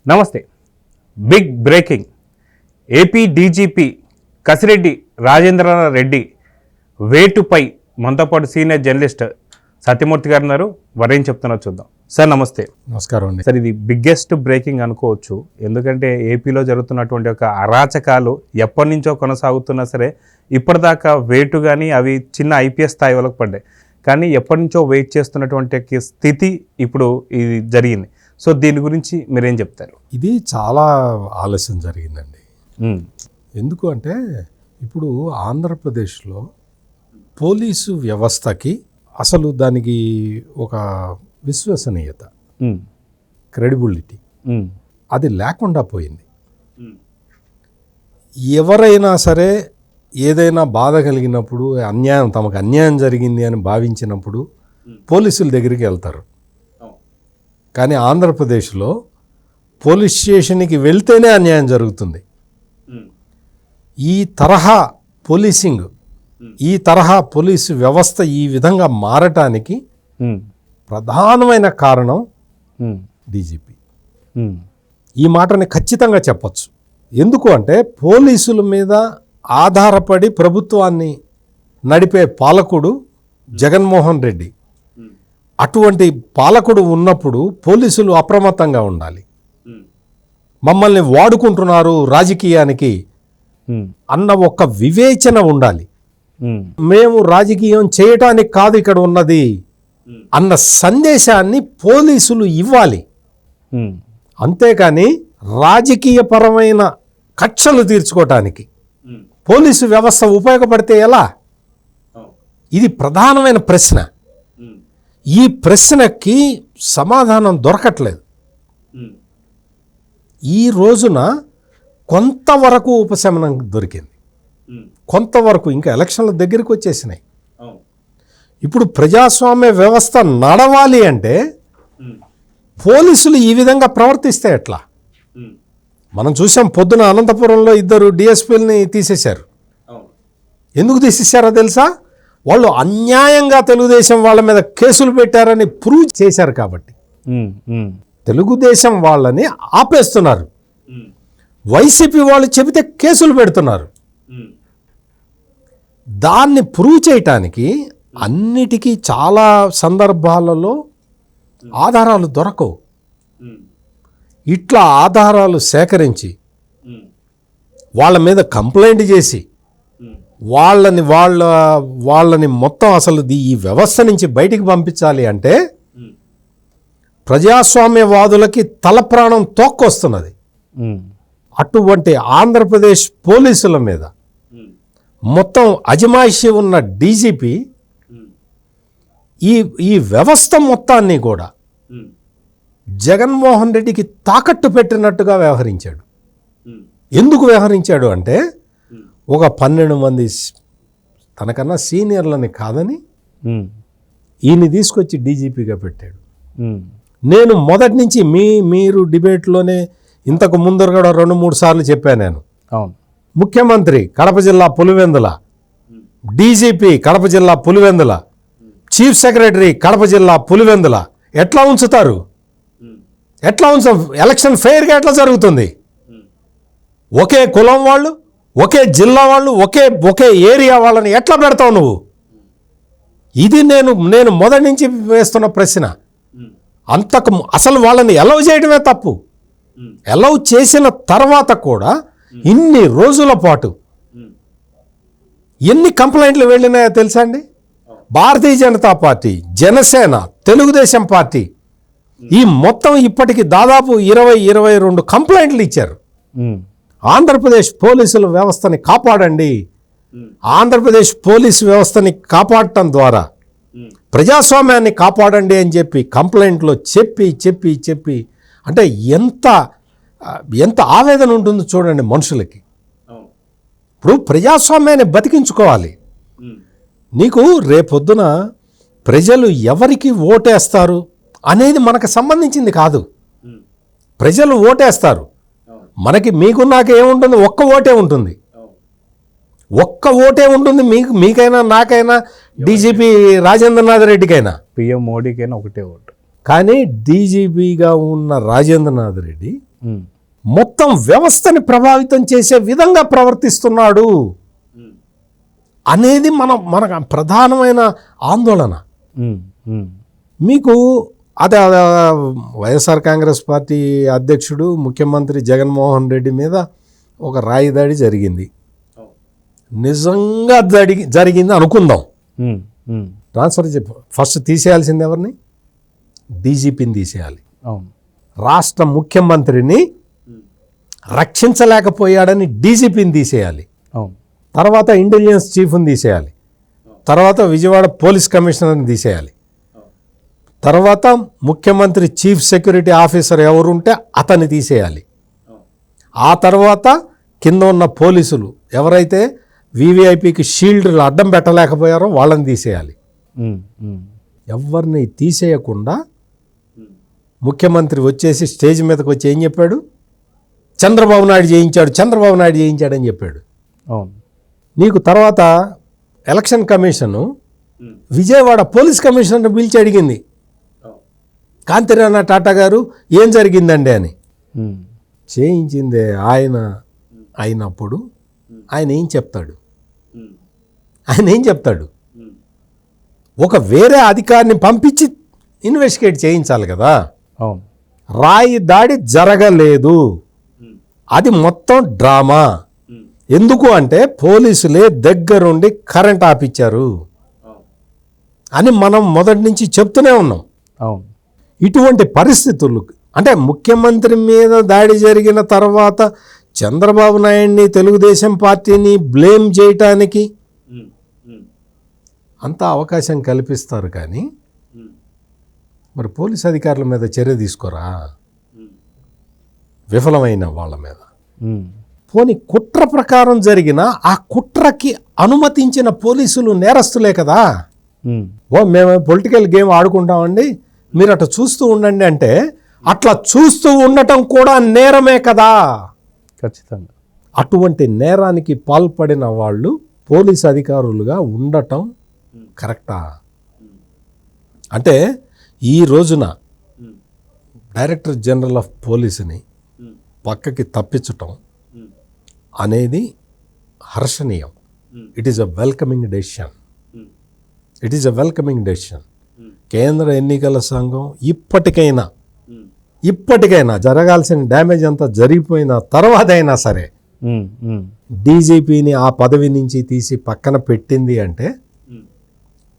నమస్తే. Big breaking. AP DGP Kasireddy Rajendranath Reddy వేటుపై మనతో పాటు సీనియర్ జర్నలిస్ట్ సత్యమూర్తి గారు ఉన్నారు. వారేం చెప్తున్నారు చూద్దాం. సార్ నమస్తే. నమస్కారం అండి. సార్, ఇది బిగ్గెస్ట్ బ్రేకింగ్ అనుకోవచ్చు. ఎందుకంటే ఏపీలో జరుగుతున్నటువంటి ఒక అరాచకాలు ఎప్పటి నుంచో కొనసాగుతున్నా సరే ఇప్పటిదాకా వేటు కానీ అవి చిన్న ఐపీఎస్ స్థాయి వరకు పడ్డాయి. కానీ ఎప్పటి నుంచో వెయిట్ చేస్తున్నటువంటి స్థితి ఇప్పుడు ఇది జరిగింది. సో దీని గురించి మీరేం చెప్తారు? ఇది చాలా ఆలస్యం జరిగిందండి. ఎందుకు అంటే ఇప్పుడు ఆంధ్రప్రదేశ్లో పోలీసు వ్యవస్థకి అసలు దానికి ఒక విశ్వసనీయత, క్రెడిబిలిటీ అది లేకుండా పోయింది. ఎవరైనా సరే ఏదైనా బాధ కలిగినప్పుడు తమకు అన్యాయం జరిగింది అని భావించినప్పుడు పోలీసుల దగ్గరికి వెళ్తారు. కానీ ఆంధ్రప్రదేశ్లో పోలీస్ స్టేషన్కి వెళ్తేనే అన్యాయం జరుగుతుంది. ఈ తరహా పోలీసింగ్, ఈ తరహా పోలీసు వ్యవస్థ ఈ విధంగా మారటానికి ప్రధానమైన కారణం డీజీపీ. ఈ మాటని ఖచ్చితంగా చెప్పచ్చు. ఎందుకు అంటే పోలీసుల మీద ఆధారపడి ప్రభుత్వాన్ని నడిపే పాలకుడు జగన్మోహన్ రెడ్డి. అటువంటి పాలకుడు ఉన్నప్పుడు పోలీసులు అప్రమత్తంగా ఉండాలి. మమ్మల్ని వాడుకుంటున్నారు రాజకీయానికి అన్న ఒక వివేచన ఉండాలి. మేము రాజకీయం చేయటానికి కాదు ఇక్కడ ఉన్నది అన్న సందేశాన్ని పోలీసులు ఇవ్వాలి. అంతేకాని రాజకీయపరమైన కక్షలు తీర్చుకోవటానికి పోలీసు వ్యవస్థ ఉపయోగపడితే ఎలా? ఇది ప్రధానమైన ప్రశ్న. ఈ ప్రశ్నకి సమాధానం దొరకట్లేదు. ఈ రోజున కొంతవరకు ఉపశమనం దొరికింది, కొంతవరకు. ఇంకా ఎలక్షన్ల దగ్గరికి వచ్చేసినాయి. ఇప్పుడు ప్రజాస్వామ్య వ్యవస్థ నడవాలి అంటే పోలీసులు ఈ విధంగా ప్రవర్తిస్తే ఎట్లా? మనం చూసాం, పొద్దున అనంతపురంలో 2 డిఎస్పీలని తీసేశారు. ఎందుకు తీసేశారో తెలుసా? వాళ్ళు అన్యాయంగా తెలుగుదేశం వాళ్ళ మీద కేసులు పెట్టారని ప్రూవ్ చేశారు కాబట్టి తెలుగుదేశం వాళ్ళని ఆపేస్తున్నారు. వైసీపీ వాళ్ళు చెబితే కేసులు పెడుతున్నారు. దాన్ని ప్రూవ్ చేయటానికి అన్నిటికీ చాలా సందర్భాలలో ఆధారాలు దొరకవు. ఇట్లా ఆధారాలు సేకరించి వాళ్ళ మీద కంప్లైంట్ చేసి వాళ్ళని మొత్తం అసలు ఈ వ్యవస్థ నుంచి బయటికి పంపించాలి అంటే ప్రజాస్వామ్యవాదులకి తల ప్రాణం తోక్కొస్తున్నది. అటువంటి ఆంధ్రప్రదేశ్ పోలీసుల మీద మొత్తం అజమాయిషి ఉన్న డీజీపీ ఈ వ్యవస్థ మొత్తాన్ని కూడా జగన్మోహన్ రెడ్డికి తాకట్టు పెట్టినట్టుగా వ్యవహరించాడు. ఎందుకు వ్యవహరించాడు అంటే ఒక 12 మంది తనకన్నా సీనియర్లని కాదని ఈయన్ని తీసుకొచ్చి డీజీపీగా పెట్టాడు. నేను మొదటి నుంచి మీరు డిబేట్లోనే ఇంతకు ముందర కూడా 2-3 సార్లు చెప్పాను నేను. ముఖ్యమంత్రి కడప జిల్లా పులివెందుల, డీజీపీ కడప జిల్లా పులివెందుల, చీఫ్ సెక్రటరీ కడప జిల్లా పులివెందుల. ఎట్లా ఉంచుతారు? ఎట్లా ఎలక్షన్ ఫెయిర్గా ఎట్లా జరుగుతుంది? ఒకే కులం వాళ్ళు, ఒకే జిల్లా వాళ్ళు, ఒకే ఏరియా వాళ్ళని ఎట్లా పెడతావు నువ్వు? ఇది నేను మొదటి నుంచి వేస్తున్న ప్రశ్న. అసలు వాళ్ళని అలౌ చేయడమే తప్పు. అలౌ చేసిన తర్వాత కూడా ఇన్ని రోజుల పాటు ఎన్ని కంప్లైంట్లు వెళ్ళినాయో తెలుసా అండి? భారతీయ జనతా పార్టీ, జనసేన, తెలుగుదేశం పార్టీ ఈ మొత్తం ఇప్పటికి దాదాపు 20-22 కంప్లైంట్లు ఇచ్చారు. ఆంధ్రప్రదేశ్ పోలీసుల వ్యవస్థని కాపాడండి, ఆంధ్రప్రదేశ్ పోలీసు వ్యవస్థని కాపాడటం ద్వారా ప్రజాస్వామ్యాన్ని కాపాడండి అని చెప్పి కంప్లైంట్లో చెప్పి అంటే ఎంత ఆవేదన ఉంటుందో చూడండి మనుషులకి. ఇప్పుడు ప్రజాస్వామ్యాన్ని బతికించుకోవాలి. నీకు రేపొద్దున ప్రజలు ఎవరికి ఓటేస్తారు అనేది మనకు సంబంధించింది కాదు. ప్రజలు ఓటేస్తారు. మీకు నాకు ఏముంటుంది? ఒక్క ఓటే ఉంటుంది. మీకైనా నాకైనా డీజీపీ రాజేంద్రనాథ్ రెడ్డికైనా పిఎం మోడీకైనా ఒకటే ఓటు. కానీ డీజీపీగా ఉన్న రాజేంద్రనాథ్ రెడ్డి మొత్తం వ్యవస్థని ప్రభావితం చేసే విధంగా ప్రవర్తిస్తున్నాడు అనేది మన ప్రధానమైన ఆందోళన. మీకు అదే వైఎస్ఆర్ కాంగ్రెస్ పార్టీ అధ్యక్షుడు ముఖ్యమంత్రి జగన్మోహన్ రెడ్డి మీద ఒక రాయి దాడి జరిగింది. నిజంగా జరిగింది అనుకుందాం. ట్రాన్స్ఫర్ ఫస్ట్ తీసేయాల్సింది ఎవరిని? డీజీపీని తీసేయాలి. రాష్ట్ర ముఖ్యమంత్రిని రక్షించలేకపోయాడని డీజీపీని తీసేయాలి. తర్వాత ఇంటెలిజెన్స్ చీఫ్ని తీసేయాలి. తర్వాత విజయవాడ పోలీస్ కమిషనర్ని తీసేయాలి. తర్వాత ముఖ్యమంత్రి చీఫ్ సెక్యూరిటీ ఆఫీసర్ ఎవరుంటే అతన్ని తీసేయాలి. ఆ తర్వాత కింద ఉన్న పోలీసులు ఎవరైతే వివిఐపికి షీల్డ్లు అడ్డం పెట్టలేకపోయారో వాళ్ళని తీసేయాలి. ఎవరిని తీసేయకుండా ముఖ్యమంత్రి వచ్చేసి స్టేజ్ మీదకి వచ్చి ఏం చెప్పాడు? చంద్రబాబు నాయుడు చేయించాడని చెప్పాడు. నీకు తర్వాత ఎలక్షన్ కమిషను విజయవాడ పోలీస్ కమిషనర్ని పిలిచి అడిగింది, కాంతిరాణ టాటా గారు ఏం జరిగిందండి అని. చేయించిందే ఆయన అయినప్పుడు ఆయన ఏం చెప్తాడు? ఒక వేరే అధికారిని పంపించి ఇన్వెస్టిగేట్ చేయించాలి కదా. రాయి దాడి జరగలేదు, అది మొత్తం డ్రామా. ఎందుకు అంటే పోలీసులే దగ్గరుండి కరెంట్ ఆపిచ్చారు అని మనం మొదటి నుంచి చెప్తూనే ఉన్నాం. ఇటువంటి పరిస్థితులు అంటే ముఖ్యమంత్రి మీద దాడి జరిగిన తర్వాత చంద్రబాబు నాయుడిని తెలుగుదేశం పార్టీని బ్లేమ్ చేయటానికి అంత అవకాశం కల్పిస్తారు. కానీ మరి పోలీస్ అధికారుల మీద చర్య తీసుకోరా విఫలమైన వాళ్ళ మీద? పోనీ కుట్ర ప్రకారం జరిగిన ఆ కుట్రకి అనుమతించిన పోలీసులు నేరస్తులే కదా. మేము పొలిటికల్ గేమ్ ఆడుకుంటామండి, మీరు అట్లా చూస్తూ ఉండండి అంటే అట్లా చూస్తూ ఉండటం కూడా నేరమే కదా. ఖచ్చితంగా అటువంటి నేరానికి పాల్పడిన వాళ్ళు పోలీస్ అధికారులుగా ఉండటం కరెక్టా? అంటే ఈ రోజున డైరెక్టర్ జనరల్ ఆఫ్ పోలీసుని పక్కకి తప్పించటం అనేది హర్షణీయం. It is a welcoming decision. కేంద్ర ఎన్నికల సంఘం ఇప్పటికైనా జరగాల్సిన డ్యామేజ్ అంతా జరిగిపోయిన తర్వాత అయినా సరే డీజీపీని ఆ పదవి నుంచి తీసి పక్కన పెట్టింది అంటే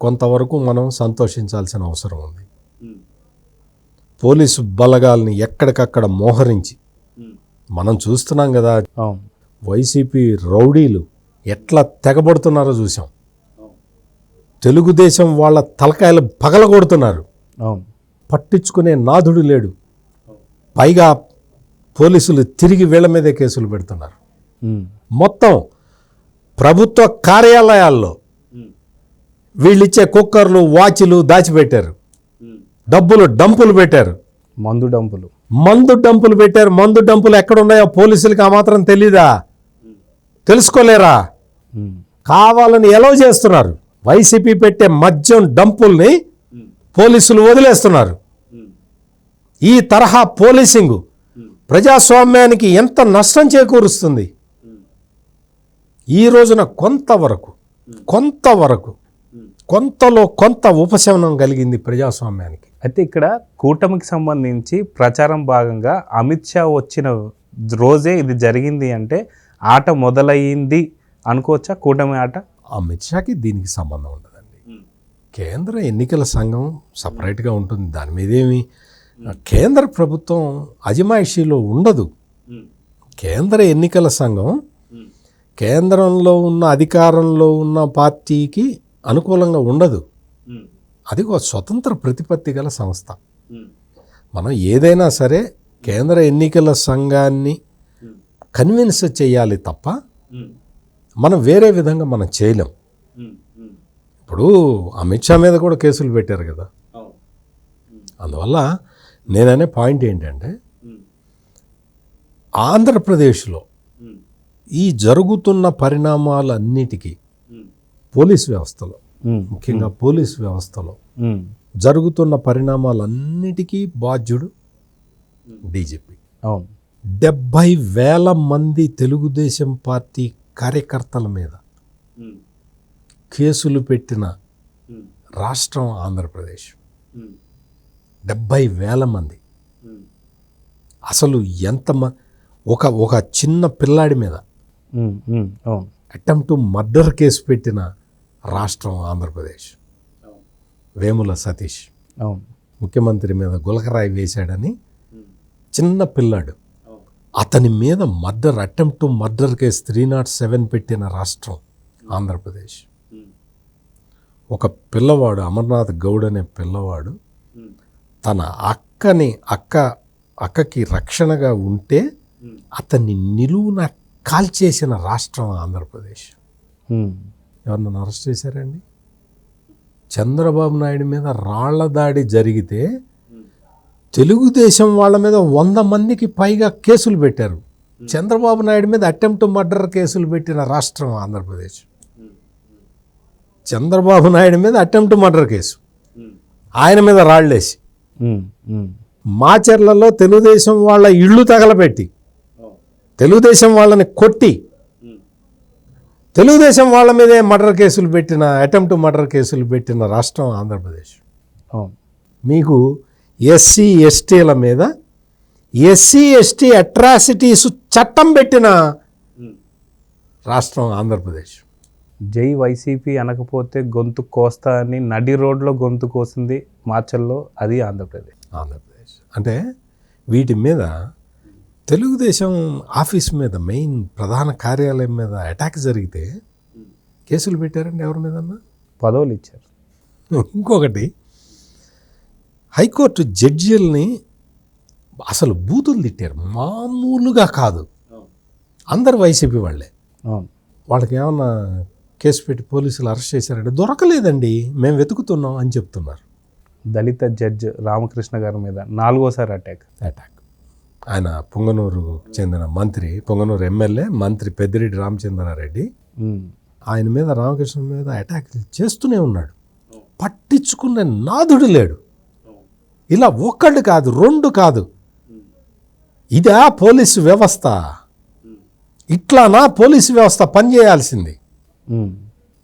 కొంతవరకు మనం సంతోషించాల్సిన అవసరం ఉంది. పోలీసు బలగాల్ని ఎక్కడికక్కడ మోహరించి మనం చూస్తున్నాం కదా. వైసీపీ రౌడీలు ఎట్లా తెగబడుతున్నారో చూసాం. తెలుగుదేశం వాళ్ళ తలకాయలు పగలగొడుతున్నారు. పట్టించుకునే నాథుడు లేడు. పైగా పోలీసులు తిరిగి వీళ్ళ మీదే కేసులు పెడుతున్నారు. మొత్తం ప్రభుత్వ కార్యాలయాల్లో వీళ్ళిచ్చే కుక్కర్లు వాచ్లు దాచిపెట్టారు. డంపులు పెట్టారు. మందు డంపులు పెట్టారు. మందు డంపులు ఎక్కడున్నాయో పోలీసులకి ఆ మాత్రం తెలీదా? తెలుసుకోలేరా? కావాలని ఎలవ్ చేస్తున్నారు. వైసీపీ పెట్టే మద్యం డంపుల్ని పోలీసులు వదిలేస్తున్నారు. ఈ తరహా పోలీసింగ్ ప్రజాస్వామ్యానికి ఎంత నష్టం చేకూరుస్తుంది. ఈ రోజున కొంతలో కొంత ఉపశమనం కలిగింది ప్రజాస్వామ్యానికి. అయితే ఇక్కడ కూటమికి సంబంధించి ప్రచారం భాగంగా అమిత్ షా వచ్చిన రోజే ఇది జరిగింది అంటే ఆట మొదలయ్యింది అనుకోవచ్చా? కూటమి ఆట. అమిత్ షాకి దీనికి సంబంధం ఉండదండి. కేంద్ర ఎన్నికల సంఘం సపరేట్గా ఉంటుంది. దాని మీదేమి కేంద్ర ప్రభుత్వం అజమాయిషీలో ఉండదు. కేంద్ర ఎన్నికల సంఘం కేంద్రంలో ఉన్న అధికారంలో ఉన్న పార్టీకి అనుకూలంగా ఉండదు. అది ఒక స్వతంత్ర ప్రతిపత్తి గల సంస్థ. మనం ఏదైనా సరే కేంద్ర ఎన్నికల సంఘాన్ని కన్విన్స్ చేయాలి తప్ప మనం వేరే విధంగా మనం చేయలేం. ఇప్పుడు అమిత్ షా మీద కూడా కేసులు పెట్టారు కదా. అందువల్ల నేననే పాయింట్ ఏంటంటే ఆంధ్రప్రదేశ్లో ఈ జరుగుతున్న పరిణామాలన్నిటికీ పోలీస్ వ్యవస్థలో, ముఖ్యంగా పోలీస్ వ్యవస్థలో జరుగుతున్న పరిణామాలన్నిటికీ బాధ్యుడు డీజీపీ. 70,000 మంది తెలుగుదేశం పార్టీ కార్యకర్తల మీద కేసులు పెట్టిన రాష్ట్రం ఆంధ్రప్రదేశ్. 70,000 మంది. అసలు ఒక చిన్న పిల్లాడి మీద అటెంప్ట్ టు మర్డర్ కేసు పెట్టిన రాష్ట్రం ఆంధ్రప్రదేశ్. వేముల సతీష్ ముఖ్యమంత్రి మీద గులకరాయి వేశాడని చిన్న పిల్లాడు, అతని మీద అటెంప్ట్ టు మర్డర్ కేసు 307 పెట్టిన రాష్ట్రం ఆంధ్రప్రదేశ్. ఒక పిల్లవాడు, అమర్నాథ్ గౌడ్ అనే పిల్లవాడు తన అక్కకి రక్షణగా ఉంటే అతన్ని నిలువున కాల్చేసిన రాష్ట్రం ఆంధ్రప్రదేశ్. ఎవరన్నా అరెస్ట్ చేశారండి? చంద్రబాబు నాయుడు మీద రాళ్ల దాడి జరిగితే తెలుగుదేశం వాళ్ళ మీద 100 మందికి పైగా కేసులు పెట్టారు. చంద్రబాబు నాయుడు మీద అటెంప్ట్ టు మర్డర్ కేసులు పెట్టిన రాష్ట్రం ఆంధ్రప్రదేశ్. చంద్రబాబు నాయుడు మీద అటెంప్ట్ టు మర్డర్ కేసు, ఆయన మీద రాళ్ళేసి, మాచర్లలో తెలుగుదేశం వాళ్ళ ఇళ్ళు తగలబెట్టి, తెలుగుదేశం వాళ్ళని కొట్టి, తెలుగుదేశం వాళ్ళ మీదే మర్డర్ కేసులు పెట్టిన, అటెంప్ట్ టు మర్డర్ కేసులు పెట్టిన రాష్ట్రం ఆంధ్రప్రదేశ్. మీకు ఎస్సీ ఎస్టీల మీద ఎస్సీ అట్రాసిటీస్ చట్టం పెట్టిన రాష్ట్రం ఆంధ్రప్రదేశ్. జై వైసీపీ అనకపోతే గొంతు కోస్తా అని నడి రోడ్లో గొంతు కోసింది మార్చల్లో, అది ఆంధ్రప్రదేశ్. అంటే వీటి మీద తెలుగుదేశం ఆఫీస్ మీద, మెయిన్ ప్రధాన కార్యాలయం మీద అటాక్ జరిగితే కేసులు పెట్టారండి. ఎవరి మీదన్నా పదవులు ఇచ్చారు. ఇంకొకటి, హైకోర్టు జడ్జీలని అసలు బూతులు తిట్టారు, మామూలుగా కాదు. అందరు వైసీపీ వాళ్ళే. వాళ్ళకి ఏమన్నా కేసు పెట్టి పోలీసులు అరెస్ట్ చేశారంటే దొరకలేదండి, మేము వెతుకుతున్నాం అని చెప్తున్నారు. దళిత జడ్జ్ రామకృష్ణ గారి మీద 4వ అటాక్. ఆయన పొంగనూరు చెందిన మంత్రి, పొంగనూరు ఎమ్మెల్యే మంత్రి పెద్దిరెడ్డి రామచంద్రారెడ్డి, ఆయన మీద, రామకృష్ణ మీద అటాక్ చేస్తూనే ఉన్నాడు. పట్టించుకునే నాదుడు లేడు. ఇలా ఒక్కడు కాదు, 2 కాదు. ఇదా పోలీసు వ్యవస్థ? ఇట్లానా పోలీసు వ్యవస్థ పనిచేయాల్సింది?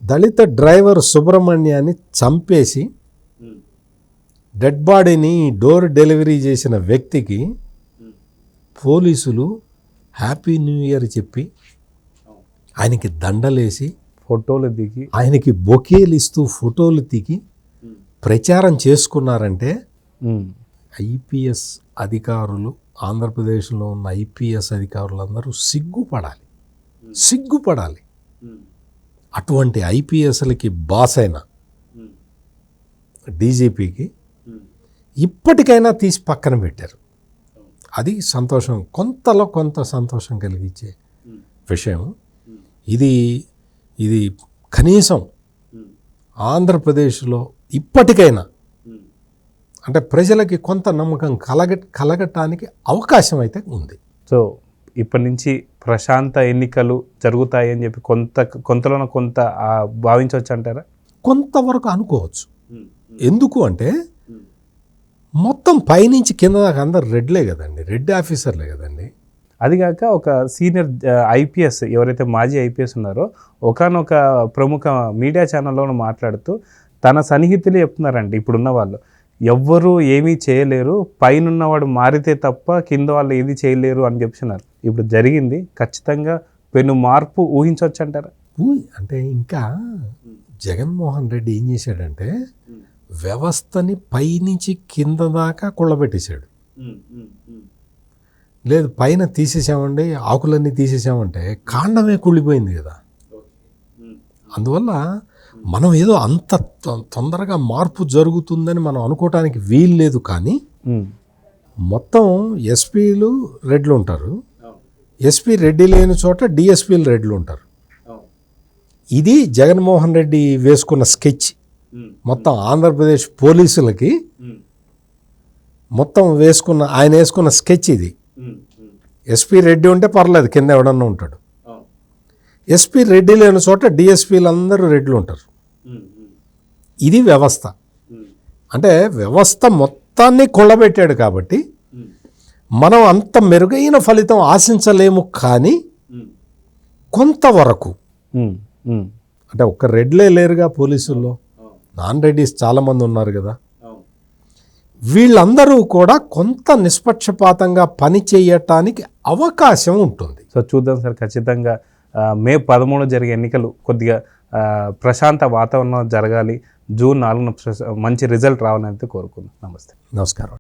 దళిత డ్రైవర్ సుబ్రహ్మణ్యాన్ని చంపేసి డెడ్ బాడీని డోర్ డెలివరీ చేసిన వ్యక్తికి పోలీసులు హ్యాపీ న్యూ ఇయర్ చెప్పి ఆయనకి దండలేసి ఫోటోలు దిగి, ఆయనకి బొకేలు ఇస్తూ ఫోటోలు దిగి ప్రచారం చేసుకున్నారంటే ఐపీఎస్ అధికారులు, ఆంధ్రప్రదేశ్లో ఉన్న ఐపీఎస్ అధికారులందరూ సిగ్గుపడాలి. అటువంటి ఐపీఎస్లకి బాస్ అయిన డీజీపీకి ఇప్పటికైనా తీసి పక్కన పెట్టారు. అది సంతోషం, కొంతలో కొంత సంతోషం కలిగించే విషయం. ఇది కనీసం ఆంధ్రప్రదేశ్లో ఇప్పటికైనా అంటే ప్రజలకి కొంత నమ్మకం కలగటానికి అవకాశం అయితే ఉంది. సో ఇప్పటి నుంచి ప్రశాంత ఎన్నికలు జరుగుతాయని చెప్పి కొంతలోన కొంత భావించవచ్చు అంటారా? కొంతవరకు అనుకోవచ్చు. ఎందుకు అంటే మొత్తం పైనుంచి కింద దాకా అందరు రెడ్లే కదండి, రెడ్ ఆఫీసర్లే కదండి. అదిగాక ఒక సీనియర్ ఐపీఎస్, ఎవరైతే మాజీ ఐపీఎస్ ఉన్నారో, ఒకానొక ప్రముఖ మీడియా ఛానల్లో మాట్లాడుతూ తన సన్నిహితులు చెప్తున్నారండి, ఇప్పుడున్న వాళ్ళు ఎవ్వరూ ఏమీ చేయలేరు, పైనున్నవాడు మారితే తప్ప కింద వాళ్ళు ఏది చేయలేరు అని చెప్తున్నారు. ఇప్పుడు జరిగింది, ఖచ్చితంగా పెను మార్పు ఊహించవచ్చు అంటారా? అంటే ఇంకా జగన్మోహన్ రెడ్డి ఏం చేశాడంటే వ్యవస్థని పైనుంచి కింద దాకా కుళ్ళబెట్టేశాడు. లేదు పైన తీసేసామండి, ఆకులన్నీ తీసేసామంటే కాండమే కుళ్ళిపోయింది కదా. అందువల్ల మనం ఏదో అంత తొందరగా మార్పు జరుగుతుందని మనం అనుకోవటానికి వీలు లేదు. కానీ మొత్తం ఎస్పీలు రెడ్లు ఉంటారు, ఎస్పీ రెడ్డి లేని చోట డిఎస్పీలు రెడ్లు ఉంటారు. ఇది జగన్మోహన్ రెడ్డి వేసుకున్న స్కెచ్. మొత్తం ఆంధ్రప్రదేశ్ పోలీసులకి మొత్తం ఆయన వేసుకున్న స్కెచ్ ఇది. ఎస్పీ రెడ్డి ఉంటే పర్లేదు, కింద ఎవడన్నా ఉంటాడు. ఎస్పీ రెడ్డి లేని చోట డిఎస్పీలు అందరూ రెడ్లు ఉంటారు. ఇది వ్యవస్థ. అంటే వ్యవస్థ మొత్తాన్ని కొల్లబెట్టాడు కాబట్టి మనం అంత మెరుగైన ఫలితం ఆశించలేము, కానీ కొంతవరకు ఉమ్, ఉమ్, అంటే ఒక్క రెడ్లే లేరుగా పోలీసుల్లో, నాన్ రెడ్డిస్ చాలామంది ఉన్నారు కదా. వీళ్ళందరూ కూడా కొంత నిష్పక్షపాతంగా పని చేయటానికి అవకాశం ఉంటుంది. సో చూద్దాం సార్, ఖచ్చితంగా మే 13 జరిగే ఎన్నికలు కొద్దిగా ప్రశాంత వాతావరణం జరగాలి, జూన్ 4న మంచి రిజల్ట్ రావాలని అయితే కోరుకుందాం. నమస్తే. నమస్కారం.